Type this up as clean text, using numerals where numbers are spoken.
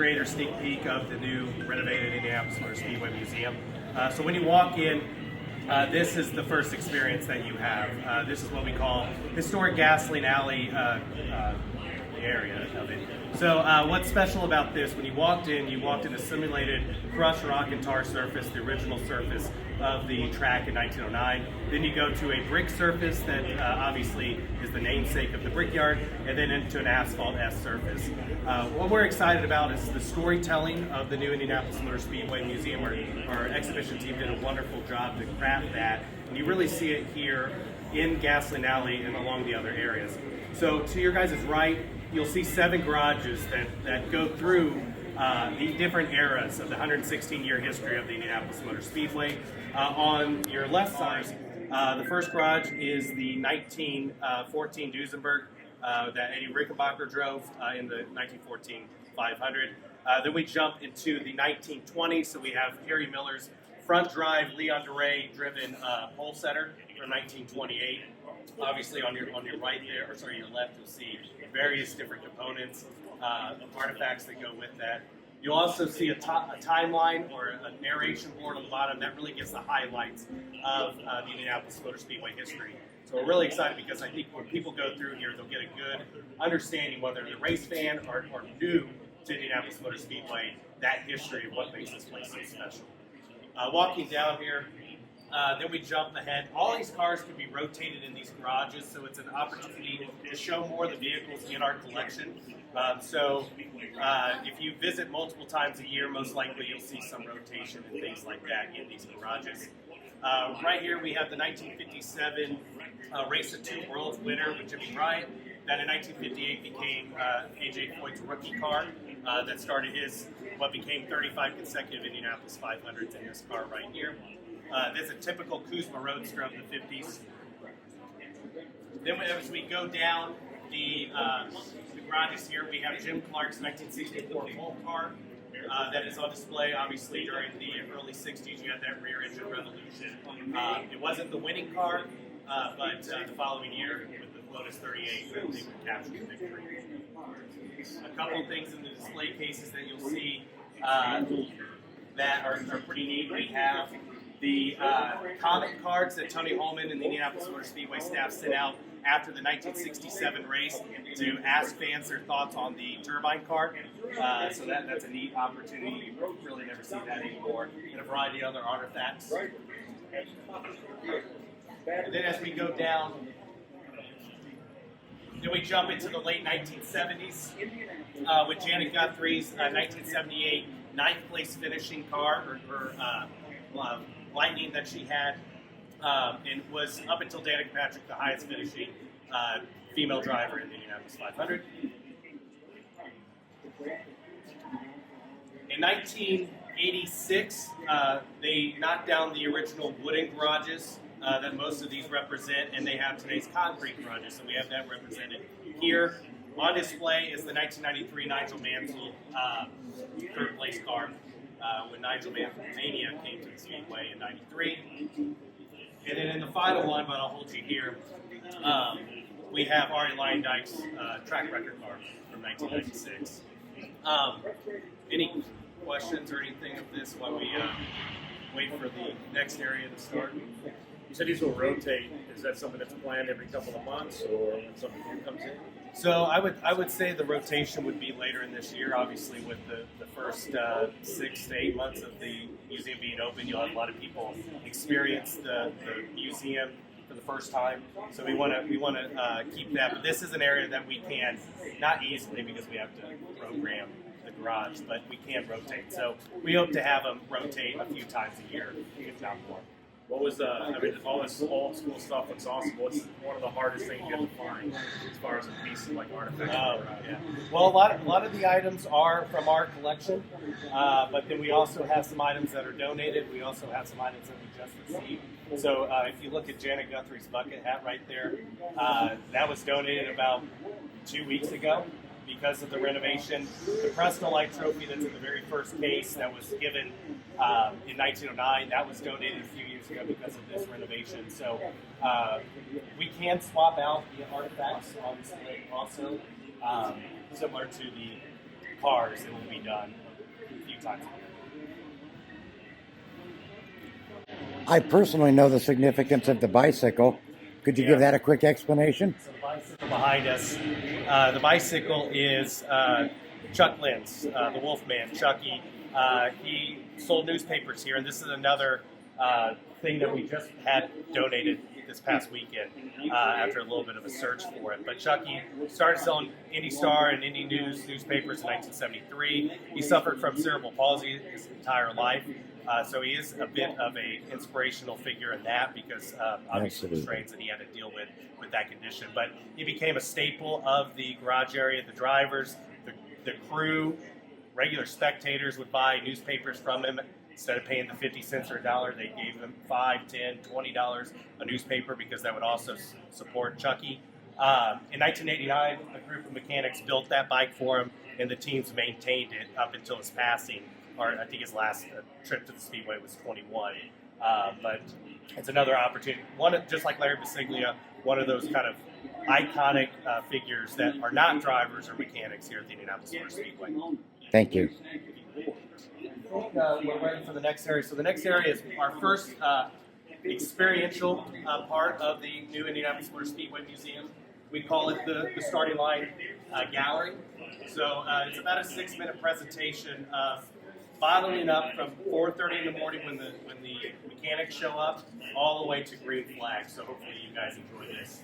demonstrator sneak peek of the new renovated Indianapolis Motor Speedway Museum. So when you walk in, this is the first experience that you have. This is what we call historic gasoline alley area of it. So what's special about this, when you walked in a simulated crushed rock and tar surface, the original surface of the track in 1909. Then you go to a brick surface that obviously is the namesake of the Brickyard, and then into an asphalt S surface. What we're excited about is the storytelling of the new Indianapolis Motor Speedway Museum. Our exhibition team did a wonderful job to craft that, and you really see it here in Gasoline Alley and along the other areas. So to your guys' right, you'll see 7 garages that go through the different eras of the 116-year history of the Indianapolis Motor Speedway. On your left side, the first garage is the 1914 Duesenberg that Eddie Rickenbacker drove in the 1914 500. Then we jump into the 1920s, so we have Harry Miller's front drive Leon DeRay driven pole setter from 1928. Obviously, on your right there, or sorry, your left, you'll see various different components, artifacts that go with that. You'll also see a timeline or a narration board on the bottom that really gives the highlights of the Indianapolis Motor Speedway history. So we're really excited because I think when people go through here, they'll get a good understanding, whether they're a race fan or new to Indianapolis Motor Speedway, that history of what makes this place so special. Walking down here, then we jump ahead. All these cars can be rotated in these garages, so it's an opportunity to show more of the vehicles in our collection. If you visit multiple times a year, most likely you'll see some rotation and things like that in these garages. Right here we have the 1957 Race of Two Worlds winner with Jimmy Bryant. That in 1958 became A.J. Foyt's rookie car that started his what became 35 consecutive Indianapolis 500s in this car right here. There's a typical Kuzma Roadster of the 50s. Then as we go down the garages here, we have Jim Clark's 1964 Volt car that is on display. Obviously, during the early 60s, you had that rear engine revolution. It wasn't the winning car, but the following year, with the Lotus 38, they would capture the victory. A couple of things in the display cases that you'll see that are pretty neat. We have the comment cards that Tony Holman and the Indianapolis Motor Speedway staff sent out after the 1967 race to ask fans their thoughts on the turbine car. So that's a neat opportunity. You really never see that anymore. And a variety of other artifacts. And then as we go down, then we jump into the late 1970s with Janet Guthrie's 1978 ninth place finishing car, or Lightning that she had, and was up until Danica Patrick the highest finishing female driver in the Indianapolis 500. In 1986, they knocked down the original wooden garages that most of these represent, and they have today's concrete garages, so we have that represented here. On display is the 1993 Nigel Mansell third place car when Nigel Mania came to the Speedway in '93. And then in the final one, but I'll hold you here, we have Arie Luyendyk's track record car from 1996. Any questions or anything of this while we wait for the next area to start? You said these will rotate. Is that something that's planned every couple of months, or when something new comes in? So I would say the rotation would be later in this year. Obviously, with the first 6 to 8 months of the museum being open, you'll have a lot of people experience the museum for the first time. So we want to keep that. But this is an area that we can, not easily because we have to program the garage, but we can rotate. So we hope to have them rotate a few times a year, if not more. What was all this old school stuff looks awesome. What's one of the hardest things you have to find as far as a piece of like artifacts? Yeah. Well, a lot of the items are from our collection, but then we also have some items that are donated. We also have some items that we just received. So if you look at Janet Guthrie's bucket hat right there, that was donated about 2 weeks ago because of the renovation. The Presto Light trophy that's in the very first case that was given in 1909, that was donated a few years ago because of this renovation. So we can swap out the artifacts on display also, similar to the cars, it will be done a few times a year. I personally know the significance of the bicycle. Could you give that a quick explanation? So the bicycle behind us, the bicycle is Chuck Lynn's, the Wolfman, Chucky. He sold newspapers here, and this is another thing that we just had donated this past weekend after a little bit of a search for it. But Chucky started selling Indy Star and Indy News newspapers in 1973. He suffered from cerebral palsy his entire life. So he is a bit of a inspirational figure in that because obviously the strains that he had to deal with that condition. But he became a staple of the garage area. The drivers, the crew, regular spectators would buy newspapers from him. Instead of paying the 50 cents or $1, they gave him $5, $10, $20 a newspaper because that would also support Chucky. In 1989, a group of mechanics built that bike for him, and the teams maintained it up until his passing, or I think his last trip to the Speedway was 21. But it's another opportunity. Just like Larry Vansickle, one of those kind of iconic figures that are not drivers or mechanics here at the Indianapolis Motor Speedway. Thank you. We're ready for the next area. So the next area is our first experiential part of the new Indianapolis Motor Speedway Museum. We call it the starting line gallery. So it's about a 6-minute presentation of bottling up from 4:30 in the morning when the mechanics show up, all the way to green flag. So hopefully you guys enjoy this.